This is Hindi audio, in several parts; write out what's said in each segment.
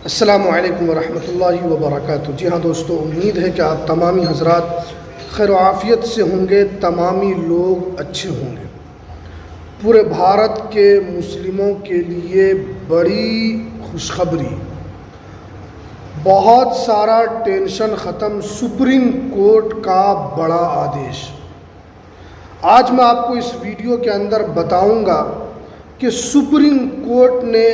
अस्सलामु अलैकुम वरहमतुल्लाहि वबरकातुहू। जी हाँ दोस्तों, उम्मीद है कि आप तमामी हज़रात खैर आफ़ियत से होंगे, तमामी लोग अच्छे होंगे। पूरे भारत के मुस्लिमों के लिए बड़ी खुशखबरी, बहुत सारा टेंशन ख़त्म, सुप्रीम कोर्ट का बड़ा आदेश। आज मैं आपको इस वीडियो के अंदर बताऊंगा कि सुप्रीम कोर्ट ने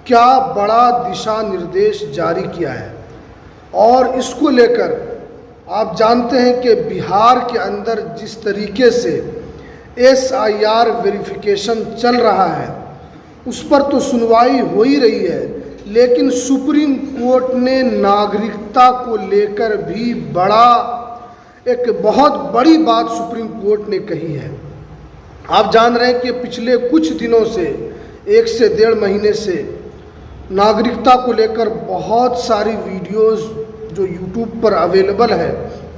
क्या बड़ा दिशा निर्देश जारी किया है। और इसको लेकर आप जानते हैं कि बिहार के अंदर जिस तरीके से SIR वेरिफिकेशन चल रहा है उस पर तो सुनवाई हो ही रही है, लेकिन सुप्रीम कोर्ट ने नागरिकता को लेकर भी एक बहुत बड़ी बात सुप्रीम कोर्ट ने कही है। आप जान रहे हैं कि पिछले कुछ दिनों से 1 से 1.5 महीने से नागरिकता को लेकर बहुत सारी वीडियोस जो YouTube पर अवेलेबल है,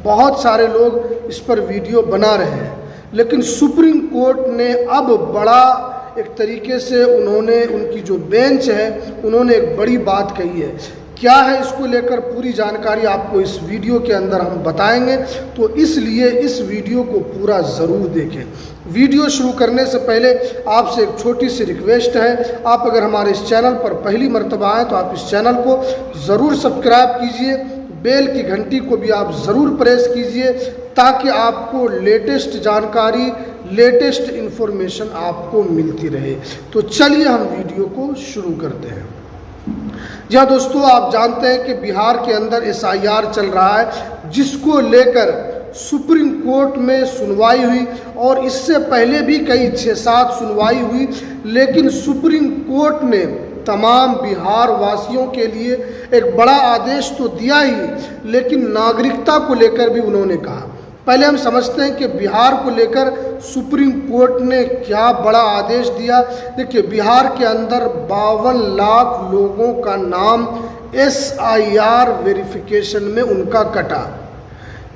बहुत सारे लोग इस पर वीडियो बना रहे हैं, लेकिन सुप्रीम कोर्ट ने अब बड़ा एक तरीके से उनकी जो बेंच है उन्होंने एक बड़ी बात कही है। क्या है इसको लेकर पूरी जानकारी आपको इस वीडियो के अंदर हम बताएंगे, तो इसलिए इस वीडियो को पूरा ज़रूर देखें। वीडियो शुरू करने से पहले आपसे एक छोटी सी रिक्वेस्ट है, आप अगर हमारे इस चैनल पर पहली मर्तबा आए तो आप इस चैनल को ज़रूर सब्सक्राइब कीजिए, बेल की घंटी को भी आप ज़रूर प्रेस कीजिए ताकि आपको लेटेस्ट जानकारी, लेटेस्ट इन्फॉर्मेशन आपको मिलती रहे। तो चलिए हम वीडियो को शुरू करते हैं। जी हाँ दोस्तों, आप जानते हैं कि बिहार के अंदर SIR चल रहा है, जिसको लेकर सुप्रीम कोर्ट में सुनवाई हुई और इससे पहले भी कई 6-7 सुनवाई हुई, लेकिन सुप्रीम कोर्ट ने तमाम बिहार वासियों के लिए एक बड़ा आदेश तो दिया ही, लेकिन नागरिकता को लेकर भी उन्होंने कहा। पहले हम समझते हैं कि बिहार को लेकर सुप्रीम कोर्ट ने क्या बड़ा आदेश दिया। देखिए, बिहार के अंदर 52 लाख लोगों का नाम SIR वेरिफिकेशन में उनका कटा,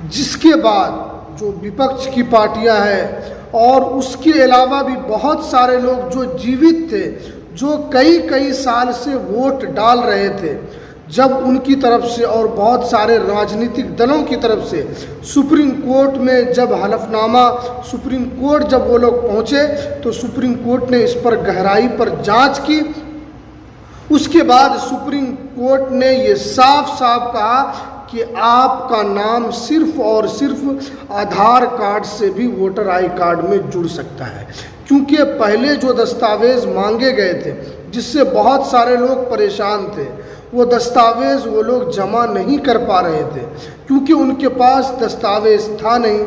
जिसके बाद जो विपक्ष की पार्टियां हैं और उसके अलावा भी बहुत सारे लोग जो जीवित थे, जो कई साल से वोट डाल रहे थे, जब उनकी तरफ से और बहुत सारे राजनीतिक दलों की तरफ से सुप्रीम कोर्ट में जब हलफनामा सुप्रीम कोर्ट जब वो लोग पहुँचे तो सुप्रीम कोर्ट ने इस पर गहराई पर जांच की। उसके बाद सुप्रीम कोर्ट ने ये साफ कहा कि आपका नाम सिर्फ और सिर्फ आधार कार्ड से भी वोटर आई कार्ड में जुड़ सकता है, क्योंकि पहले जो दस्तावेज़ मांगे गए थे जिससे बहुत सारे लोग परेशान थे, वो दस्तावेज़ वो लोग जमा नहीं कर पा रहे थे क्योंकि उनके पास दस्तावेज़ था नहीं,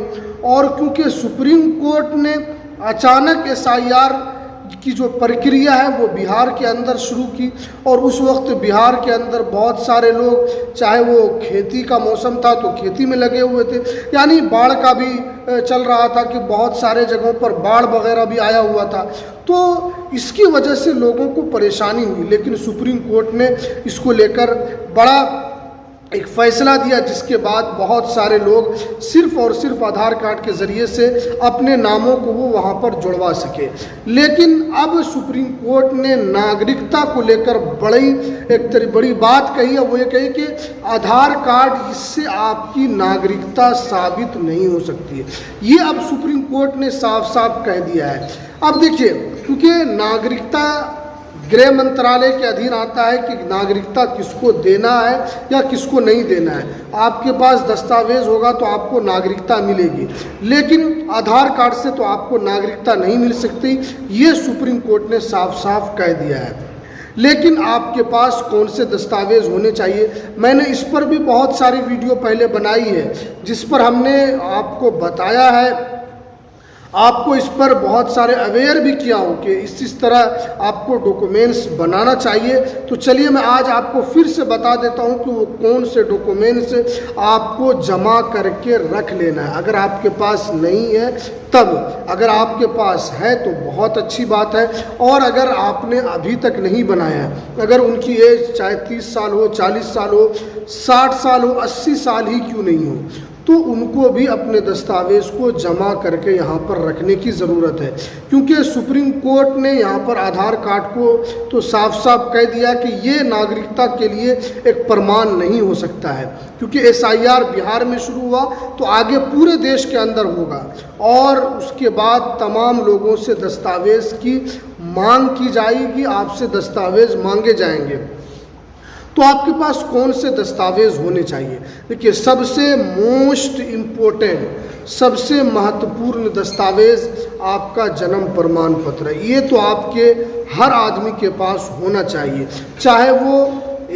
और क्योंकि सुप्रीम कोर्ट ने अचानक SIR की जो प्रक्रिया है वो बिहार के अंदर शुरू की। और उस वक्त बिहार के अंदर बहुत सारे लोग, चाहे वो खेती का मौसम था तो खेती में लगे हुए थे, यानी बाढ़ का भी चल रहा था कि बहुत सारे जगहों पर बाढ़ वगैरह भी आया हुआ था, तो इसकी वजह से लोगों को परेशानी हुई। लेकिन सुप्रीम कोर्ट ने इसको लेकर बड़ा एक फ़ैसला दिया, जिसके बाद बहुत सारे लोग सिर्फ और सिर्फ आधार कार्ड के ज़रिए से अपने नामों को वो वहाँ पर जुड़वा सके। लेकिन अब सुप्रीम कोर्ट ने नागरिकता को लेकर बड़ी बात कही है। वो ये कही कि आधार कार्ड, इससे आपकी नागरिकता साबित नहीं हो सकती है। ये अब सुप्रीम कोर्ट ने साफ कह दिया है। अब देखिए, क्योंकि नागरिकता गृह मंत्रालय के अधीन आता है कि नागरिकता किसको देना है या किसको नहीं देना है। आपके पास दस्तावेज होगा तो आपको नागरिकता मिलेगी, लेकिन आधार कार्ड से तो आपको नागरिकता नहीं मिल सकती। ये सुप्रीम कोर्ट ने साफ कह दिया है। लेकिन आपके पास कौन से दस्तावेज होने चाहिए, मैंने इस पर भी बहुत सारी वीडियो पहले बनाई है, जिस पर हमने आपको बताया है, आपको इस पर बहुत सारे अवेयर भी किया हूँ कि इस तरह आपको डॉक्यूमेंट्स बनाना चाहिए। तो चलिए मैं आज आपको फिर से बता देता हूँ कि वो कौन से डॉक्यूमेंट्स आपको जमा करके रख लेना है। अगर आपके पास नहीं है तब, अगर आपके पास है तो बहुत अच्छी बात है, और अगर आपने अभी तक नहीं बनाया, अगर उनकी एज चाहे 30 साल हो, 40 साल हो, 60 साल हो, 80 साल ही क्यों नहीं हो, तो उनको भी अपने दस्तावेज़ को जमा करके यहाँ पर रखने की ज़रूरत है, क्योंकि सुप्रीम कोर्ट ने यहाँ पर आधार कार्ड को तो साफ साफ कह दिया कि ये नागरिकता के लिए एक प्रमाण नहीं हो सकता है, क्योंकि SIR बिहार में शुरू हुआ तो आगे पूरे देश के अंदर होगा और उसके बाद तमाम लोगों से दस्तावेज़ की मांग की जाएगी, आपसे दस्तावेज़ मांगे जाएंगे। तो आपके पास कौन से दस्तावेज़ होने चाहिए? देखिए, सबसे मोस्ट इम्पोर्टेंट, सबसे महत्वपूर्ण दस्तावेज़ आपका जन्म प्रमाण पत्र है। ये तो आपके हर आदमी के पास होना चाहिए, चाहे वो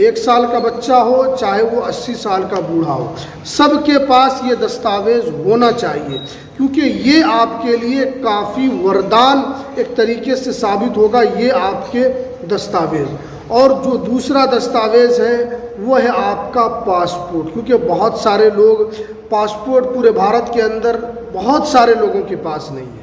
1 साल का बच्चा हो, चाहे वो 80 साल का बूढ़ा हो, सबके पास ये दस्तावेज़ होना चाहिए, क्योंकि ये आपके लिए काफ़ी वरदान एक तरीके से साबित होगा, ये आपके दस्तावेज़। और जो दूसरा दस्तावेज़ है वो है आपका पासपोर्ट, क्योंकि बहुत सारे लोग पासपोर्ट पूरे भारत के अंदर बहुत सारे लोगों के पास नहीं है।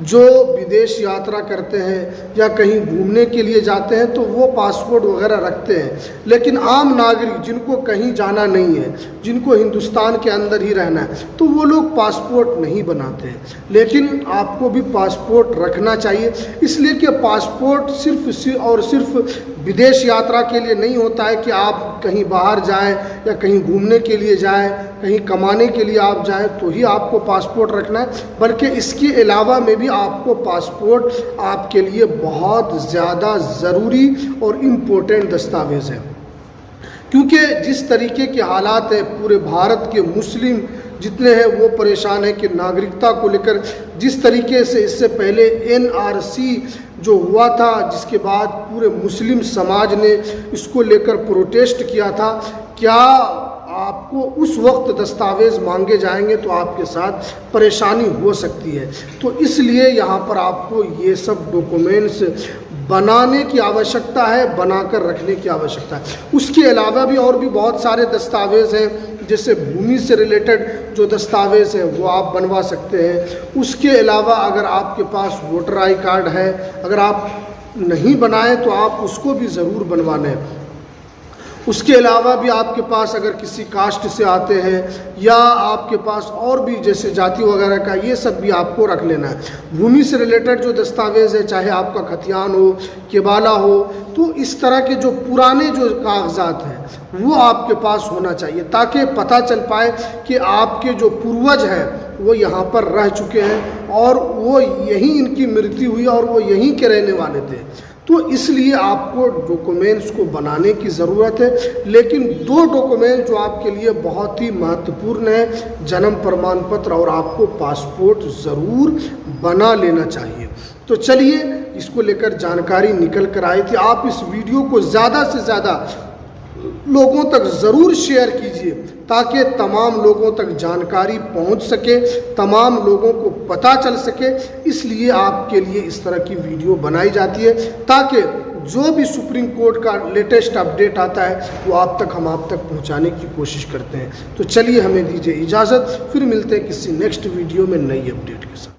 जो विदेश यात्रा करते हैं या कहीं घूमने के लिए जाते हैं तो वो पासपोर्ट वगैरह रखते हैं, लेकिन आम नागरिक जिनको कहीं जाना नहीं है, जिनको हिंदुस्तान के अंदर ही रहना है, तो वो लोग पासपोर्ट नहीं बनाते हैं। लेकिन आपको भी पासपोर्ट रखना चाहिए, इसलिए कि पासपोर्ट सिर्फ विदेश यात्रा के लिए नहीं होता है कि आप कहीं बाहर जाएं या कहीं घूमने के लिए जाएं, कहीं कमाने के लिए आप जाएं तो ही आपको पासपोर्ट रखना है, बल्कि इसके अलावा में भी आपको पासपोर्ट आपके लिए बहुत ज़्यादा ज़रूरी और इम्पोर्टेंट दस्तावेज़ है। क्योंकि जिस तरीके के हालात है, पूरे भारत के मुस्लिम जितने हैं वो परेशान है कि नागरिकता को लेकर जिस तरीके से इससे पहले NRC जो हुआ था, जिसके बाद पूरे मुस्लिम समाज ने इसको लेकर प्रोटेस्ट किया था, क्या आपको उस वक्त दस्तावेज़ मांगे जाएंगे तो आपके साथ परेशानी हो सकती है। तो इसलिए यहाँ पर आपको ये सब डॉक्यूमेंट्स बनाने की आवश्यकता है, बनाकर रखने की आवश्यकता है। उसके अलावा भी और भी बहुत सारे दस्तावेज़ हैं, जैसे भूमि से रिलेटेड जो दस्तावेज़ है वो आप बनवा सकते हैं। उसके अलावा अगर आपके पास वोटर आई कार्ड है, अगर आप नहीं बनाए तो आप उसको भी ज़रूर बनवाना है। उसके अलावा भी आपके पास अगर किसी कास्ट से आते हैं या आपके पास और भी जैसे जाति वगैरह का, ये सब भी आपको रख लेना है। भूमि से रिलेटेड जो दस्तावेज़ है, चाहे आपका खतियान हो, केबाला हो, तो इस तरह के जो पुराने जो कागजात हैं वो आपके पास होना चाहिए, ताकि पता चल पाए कि आपके जो पूर्वज हैं वो यहाँ पर रह चुके हैं और वो यहीं इनकी मृत्यु हुई और वो यहीं के रहने वाले थे। तो इसलिए आपको डॉक्यूमेंट्स को बनाने की ज़रूरत है। लेकिन 2 डॉक्यूमेंट जो आपके लिए बहुत ही महत्वपूर्ण है, जन्म प्रमाण पत्र और आपको पासपोर्ट ज़रूर बना लेना चाहिए। तो चलिए, इसको लेकर जानकारी निकल कर आई थी। आप इस वीडियो को ज़्यादा से ज़्यादा लोगों तक ज़रूर शेयर कीजिए, ताकि तमाम लोगों तक जानकारी पहुंच सके, तमाम लोगों को पता चल सके। इसलिए आपके लिए इस तरह की वीडियो बनाई जाती है, ताकि जो भी सुप्रीम कोर्ट का लेटेस्ट अपडेट आता है वो आप तक पहुंचाने की कोशिश करते हैं। तो चलिए, हमें दीजिए इजाज़त, फिर मिलते हैं किसी नेक्स्ट वीडियो में नई अपडेट के साथ।